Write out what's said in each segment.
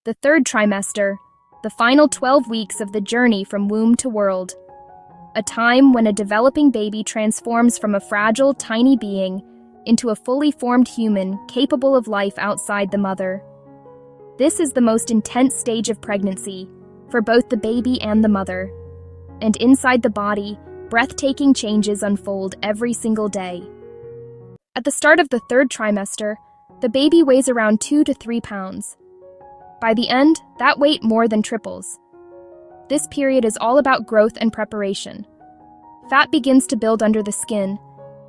The third trimester, the final 12 weeks of the journey from womb to world. A time when a developing baby transforms from a fragile, tiny being into a fully formed human capable of life outside the mother. This is the most intense stage of pregnancy for both the baby and the mother. And inside the body, breathtaking changes unfold every single day. At the start of the third trimester, the baby weighs around 2 to 3 pounds. By the end, that weight more than triples. This period is all about growth and preparation. Fat begins to build under the skin,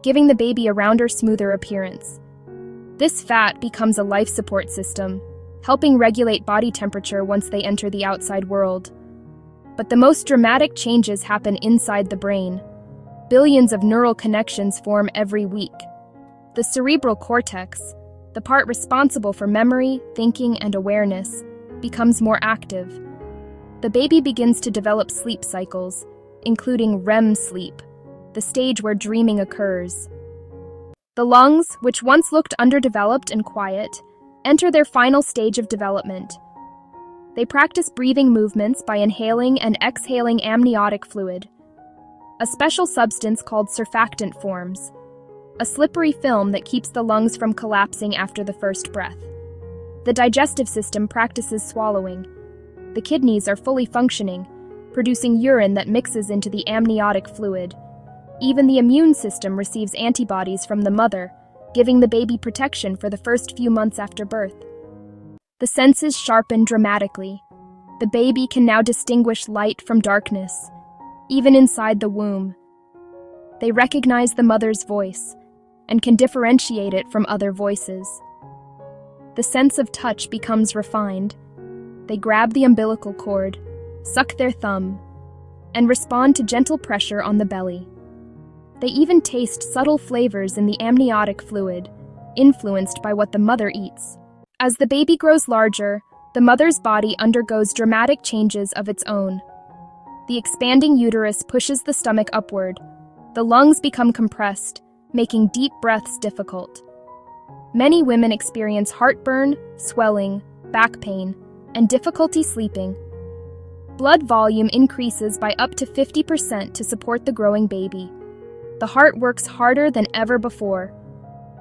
giving the baby a rounder, smoother appearance. This fat becomes a life support system, helping regulate body temperature once they enter the outside world. But the most dramatic changes happen inside the brain. Billions of neural connections form every week. The cerebral cortex, the part responsible for memory, thinking, and awareness, becomes more active. The baby begins to develop sleep cycles, including REM sleep, the stage where dreaming occurs. The lungs, which once looked underdeveloped and quiet, enter their final stage of development. They practice breathing movements by inhaling and exhaling amniotic fluid. A special substance called surfactant forms, a slippery film that keeps the lungs from collapsing after the first breath. The digestive system practices swallowing. The kidneys are fully functioning, producing urine that mixes into the amniotic fluid. Even the immune system receives antibodies from the mother, giving the baby protection for the first few months after birth. The senses sharpen dramatically. The baby can now distinguish light from darkness, even inside the womb. They recognize the mother's voice and can differentiate it from other voices. The sense of touch becomes refined. They grab the umbilical cord, suck their thumb, and respond to gentle pressure on the belly. They even taste subtle flavors in the amniotic fluid, influenced by what the mother eats. As the baby grows larger, the mother's body undergoes dramatic changes of its own. The expanding uterus pushes the stomach upward. The lungs become compressed, making deep breaths difficult. Many women experience heartburn, swelling, back pain, and difficulty sleeping. Blood volume increases by up to 50% to support the growing baby. The heart works harder than ever before.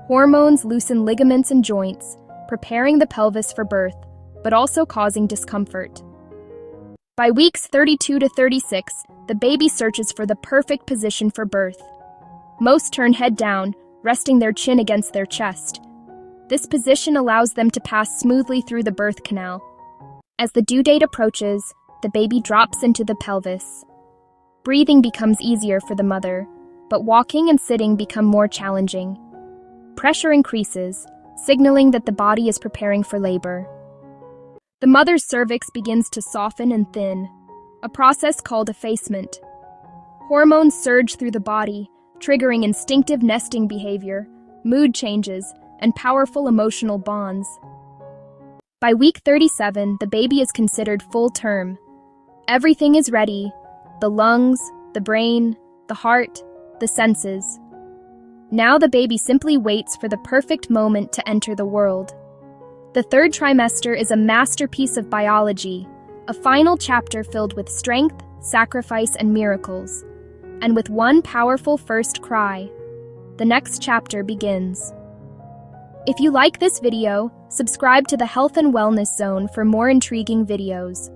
Hormones loosen ligaments and joints, preparing the pelvis for birth, but also causing discomfort. By weeks 32 to 36, the baby searches for the perfect position for birth. Most turn head down, resting their chin against their chest. This position allows them to pass smoothly through the birth canal. As the due date approaches, the baby drops into the pelvis. Breathing becomes easier for the mother, but walking and sitting become more challenging. Pressure increases, signaling that the body is preparing for labor. The mother's cervix begins to soften and thin, a process called effacement. Hormones surge through the body, triggering instinctive nesting behavior, mood changes, and powerful emotional bonds. By week 37, the baby is considered full term. Everything is ready: the lungs, the brain, the heart, the senses. Now the baby simply waits for the perfect moment to enter the world. The third trimester is a masterpiece of biology, a final chapter filled with strength, sacrifice, and miracles. And with one powerful first cry, the next chapter begins. If you like this video, subscribe to the Health and Wellness Zone for more intriguing videos.